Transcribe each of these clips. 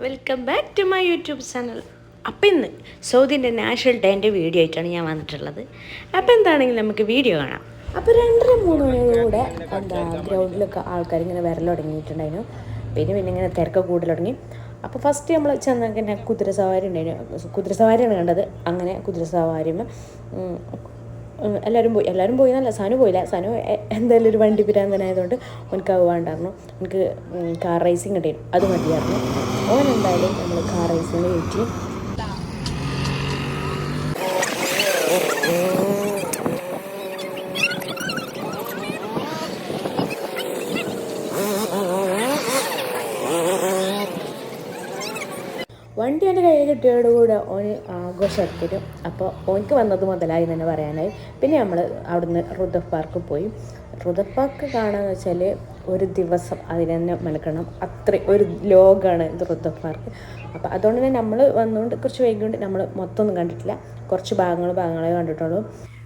Welcome back to my YouTube channel. അപ്പം ഇന്ന് സൗദിൻ്റെ national ഡേൻ്റെ video ആയിട്ടാണ് ഞാൻ വന്നിട്ടുള്ളത്. അപ്പോൾ എന്താണെങ്കിലും നമുക്ക് വീഡിയോ കാണാം. അപ്പോൾ 2-3 മണിയോടെ ഗ്രൗണ്ടിലൊക്കെ ആൾക്കാർ ഇങ്ങനെ വരൽ തുടങ്ങിയിട്ടുണ്ടായിരുന്നു. പിന്നെ ഇങ്ങനെ തിരക്ക് കൂടുതൽ തുടങ്ങി. അപ്പോൾ ഫസ്റ്റ് നമ്മൾ ചെന്നങ്ങനെ കുതിരസവാരി ഉണ്ടായിരുന്നു. കുതിരസവാരിയാണ് കണ്ടത്. അങ്ങനെ കുതിരസവാരിയും എല്ലാവരും പോയി എന്നല്ല, സനു പോയില്ല. സനു എന്തായാലും ഒരു വണ്ടി പിരാന്തനായതുകൊണ്ട് ഓനക്ക് അത് വേണ്ടായിരുന്നു. എനിക്ക് കാർ റേസിങ് ഉണ്ടായിരുന്നു, അത് മതിയായിരുന്നു. ഓൻ എന്തായാലും നമ്മൾ കാർ റേസിങ് കയറ്റി. വണ്ടി എൻ്റെ കയ്യിൽ കിട്ടിയോടുകൂടെ ഓന് ആഘോഷമാക്കിത്തരും. അപ്പോൾ ഓനക്ക് വന്നത് മുതലായി തന്നെ പറയാനായി. പിന്നെ നമ്മൾ അവിടുന്ന് റുദഫ് പാർക്ക് പോയി. റുദഫ് പാർക്ക് കാണാമെന്ന് വെച്ചാൽ ഒരു ദിവസം അതിന് തന്നെ മെനക്കണം. അത്രയും ഒരു ലോകമാണ് ഇത് റുദഫ് പാർക്ക്. അപ്പോൾ അതുകൊണ്ട് തന്നെ നമ്മൾ വന്നുകൊണ്ട് കുറച്ച് വൈകിക്കൊണ്ട് നമ്മൾ മൊത്തം ഒന്നും കണ്ടിട്ടില്ല. കുറച്ച് ഭാഗങ്ങളെ കണ്ടിട്ടുള്ളൂ.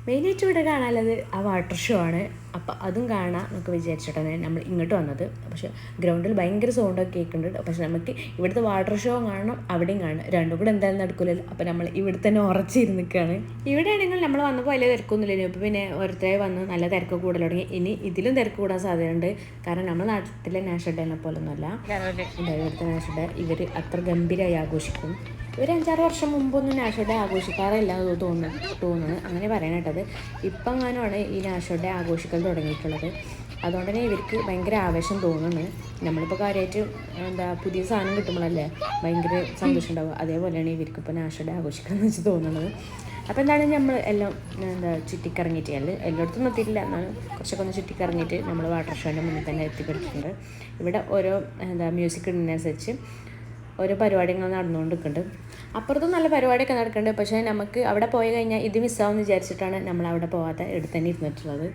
മെയിനായിട്ട് ഇവിടെ കാണാനുള്ളത് ആ വാട്ടർ ഷോ ആണ്. അപ്പോൾ അതും കാണാം നമുക്ക് വിചാരിച്ചിട്ടാണ് നമ്മൾ ഇങ്ങോട്ട് വന്നത്. പക്ഷേ ഗ്രൗണ്ടിൽ ഭയങ്കര സൗണ്ടൊക്കെ കേൾക്കുന്നുണ്ട്. പക്ഷെ നമുക്ക് ഇവിടുത്തെ വാട്ടർ ഷോ കാണണം, അവിടെയും കാണണം. രണ്ടും കൂടെ എന്തായാലും നടക്കില്ലല്ലോ. അപ്പോൾ നമ്മൾ ഇവിടെ തന്നെ ഉറച്ചിരുന്നിക്കാണ്. ഇവിടെയാണെങ്കിൽ നമ്മൾ വന്നപ്പോൾ വലിയ തിരക്കൊന്നുമില്ല. ഇപ്പോൾ പിന്നെ ഓരോരുത്തരായി വന്ന് നല്ല തിരക്ക് കൂടുതൽ തുടങ്ങി. ഇനി ഇതിലും തിരക്ക് കൂടാൻ സാധ്യതയുണ്ട്. കാരണം നമ്മുടെ നാട്ടിലെ നാഷണൽ ഡേനെ പോലൊന്നുമല്ല ഇവിടുത്തെ നാഷണൽ ഡേ. ഇവർ അത്ര ഗംഭീരമായി ആഘോഷിക്കും. ഒരു 5-6 വർഷം മുമ്പൊന്നും നാഷണൽ ഡേ ആഘോഷിക്കാറില്ല തോന്നുന്നു. അങ്ങനെ പറയാനായിട്ടത് ഇപ്പം എങ്ങാനുമാണ് ഈ നാഷണൽ ഡേ ആഘോഷിക്കൽ തുടങ്ങിയിട്ടുള്ളത്. അതുകൊണ്ട് തന്നെ ഇവർക്ക് ഭയങ്കര ആവേശം തോന്നുന്നു. നമ്മളിപ്പോൾ കാര്യമായിട്ട് പുതിയ സാധനം കിട്ടുമ്പോഴല്ലേ ഭയങ്കര സന്തോഷം ഉണ്ടാവുക. അതേപോലെയാണ് ഇവർക്കിപ്പോൾ നാഷണൽ ഡേ ആഘോഷിക്കണമെന്ന് വെച്ച് തോന്നുന്നത്. അപ്പോൾ എന്താണ് നമ്മൾ എല്ലാം ചുറ്റിക്കറങ്ങിയിട്ട് എല്ലായിടത്തും എത്തിയിട്ടില്ല. എന്നാലും കുറച്ചൊക്കെ ഒന്ന് ചുറ്റിക്കറങ്ങിയിട്ട് നമ്മൾ വാട്ടർ ഷോൻ്റെ മുന്നിൽ തന്നെ എത്തിപ്പെട്ടിട്ടുണ്ട്. ഇവിടെ ഓരോ മ്യൂസിക് ഇടുന്നതനുസരിച്ച് ഓരോ പരിപാടികൾ നടന്നുകൊണ്ടിരിക്കുന്നുണ്ട്. അപ്പുറത്തും നല്ല പരിപാടിയൊക്കെ നടക്കുന്നുണ്ട്. പക്ഷേ നമുക്ക് അവിടെ പോയി കഴിഞ്ഞാൽ ഇത് മിസ്സാവുമെന്ന് വിചാരിച്ചിട്ടാണ് നമ്മൾ അവിടെ പോകാതെ എടുത്ത് തന്നെ ഇരുന്നിട്ടുള്ളത്.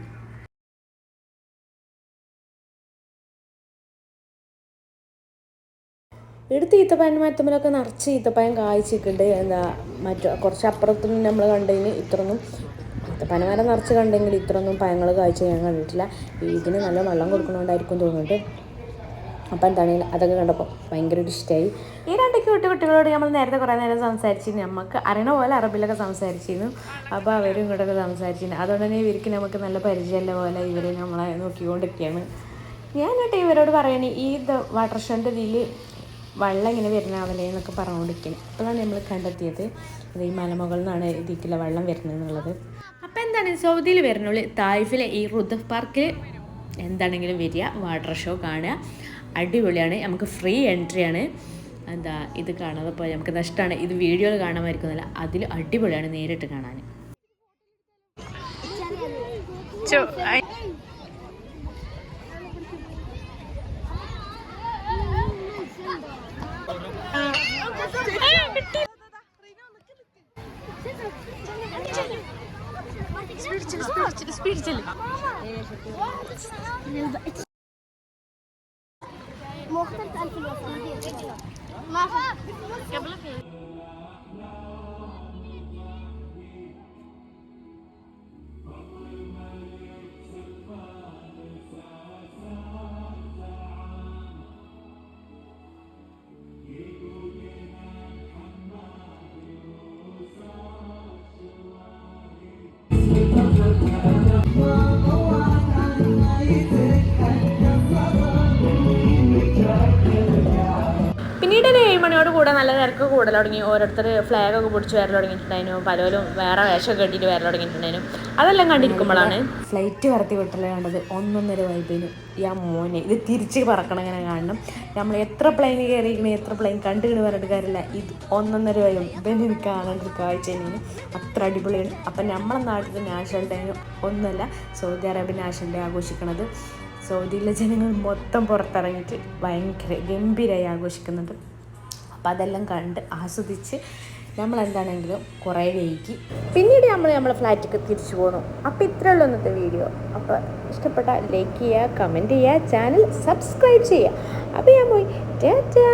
എടുത്ത് ഈത്തപ്പഴം മരത്തുമ്മലൊക്കെ നിറച്ച് ഈത്തപ്പഴം കായ്ച്ചിട്ടുണ്ട്. കുറച്ച് അപ്പുറത്തും നമ്മൾ കണ്ടതിന് ഇത്രയൊന്നും ഈത്തപ്പനമരം നിറച്ച് കണ്ടെങ്കിൽ ഇത്രയൊന്നും പഴങ്ങൾ കായ്ച്ച് ഞാൻ കണ്ടിട്ടില്ല. ഇതിന് നല്ല വെള്ളം കൊടുക്കണോണ്ടായിരിക്കും തോന്നുന്നുണ്ട്. അപ്പോൾ എന്താണെങ്കിലും അതൊക്കെ കണ്ടപ്പോൾ ഭയങ്കര ഇഷ്ടമായി. ഈ 2 കുട്ടികളോട് നമ്മൾ നേരത്തെ കുറേ നേരം സംസാരിച്ചിരുന്നു. നമുക്ക് അറിയണ പോലെ അറബിലൊക്കെ സംസാരിച്ചിരുന്നു. അപ്പോൾ അവരും ഇങ്ങോട്ടൊക്കെ സംസാരിച്ചിരുന്നു. അതുകൊണ്ട് തന്നെ ഇവർക്ക് നമുക്ക് നല്ല പരിചയമുള്ള പോലെ ഇവർ നമ്മളെ നോക്കിക്കൊണ്ടിരിക്കുകയാണ്. ഞാനോട്ടെ ഇവരോട് പറയണേ ഈ വാട്ടർ ഷോൻ്റെ ഇതിൽ വെള്ളം ഇങ്ങനെ വരുന്നാവല്ലേ എന്നൊക്കെ പറഞ്ഞുകൊണ്ടിരിക്കുകയാണ്. അപ്പോഴാണ് നമ്മൾ കണ്ടെത്തിയത് ഈ മലമുകളിൽ നിന്നാണ് ഇതിലേക്കുള്ള വെള്ളം വരുന്നത് എന്നുള്ളത്. അപ്പോൾ എന്താണ് സൗദിയിൽ വരുന്നുള്ളൂ. തായിഫിലെ ഈ റുദഫ് പാർക്കിൽ എന്താണെങ്കിലും വരിക, വാട്ടർ ഷോ കാണുക. അടിപൊളിയാണ്. നമുക്ക് ഫ്രീ എൻട്രിയാണ്. ഇത് കാണാതെ പോയാൽ നമുക്ക് നഷ്ടമാണ്. ഇത് വീഡിയോയിൽ കാണാമായിരിക്കുന്നില്ല, അതിൽ അടിപൊളിയാണ് നേരിട്ട് കാണാൻ. مختلف عن في الوصول ما قبل പിന്നീട് ഒരു 7 മണിയോട് കൂടെ നല്ല തിരക്ക് കൂടൽ തുടങ്ങി. ഓരോരുത്തർ ഫ്ലാഗൊക്കെ പിടിച്ച് വരൽ തുടങ്ങിയിട്ടുണ്ടായിരുന്നു. പലരും വേറെ വേഷമൊക്കെ കെട്ടിയിട്ട് വരൽ തുടങ്ങിയിട്ടുണ്ടായിരുന്നു. അതെല്ലാം കണ്ടിരിക്കുമ്പോഴാണ് ഫ്ലൈറ്റ് കറത്തി വിട്ടല്ലേ കണ്ടത്. 1.5 വൈബിന് ഈ മോനെ ഇത് തിരിച്ച് പറക്കണം ഇങ്ങനെ കാണണം. നമ്മൾ എത്ര പ്ലെയിൻ കയറിയിരിക്കണേ, എത്ര പ്ലെയിൻ കണ്ടിട്ട് പറഞ്ഞിട്ട് കാര്യമില്ല. ഇത് 1.5 വൈബും ഇതെന്നെ എനിക്ക് കാണേണ്ട ഒരു കാഴ്ച തന്നെയാണ്. അത്ര അടിപൊളിയാണ്. അപ്പം നമ്മളെ നാട്ടിൽ നാഷണൽ ഡേ ഒന്നുമല്ല, സൗദി അറേബ്യ നാഷണൽ ഡേ ആഘോഷിക്കണത്. സൗദിയിലെ ജനങ്ങൾ മൊത്തം പുറത്തിറങ്ങിയിട്ട് ഭയങ്കര ഗംഭീരമായി ആഘോഷിക്കുന്നുണ്ട്. അപ്പോൾ അതെല്ലാം കണ്ട് ആസ്വദിച്ച് നമ്മളെന്താണെങ്കിലും കുറേ വൈകി. പിന്നീട് നമ്മളെ ഫ്ലാറ്റിലേക്ക് തിരിച്ചു പോന്നു. അപ്പോൾ ഇത്രയേ ഉള്ളൂ ഇന്നത്തെ വീഡിയോ. അപ്പോൾ ഇഷ്ടപ്പെട്ടാൽ ലൈക്ക് ചെയ്യുക, കമൻറ്റ് ചെയ്യുക, ചാനൽ സബ്സ്ക്രൈബ് ചെയ്യുക. അപ്പോൾ ഞാൻ പോയി ടാറ്റാ.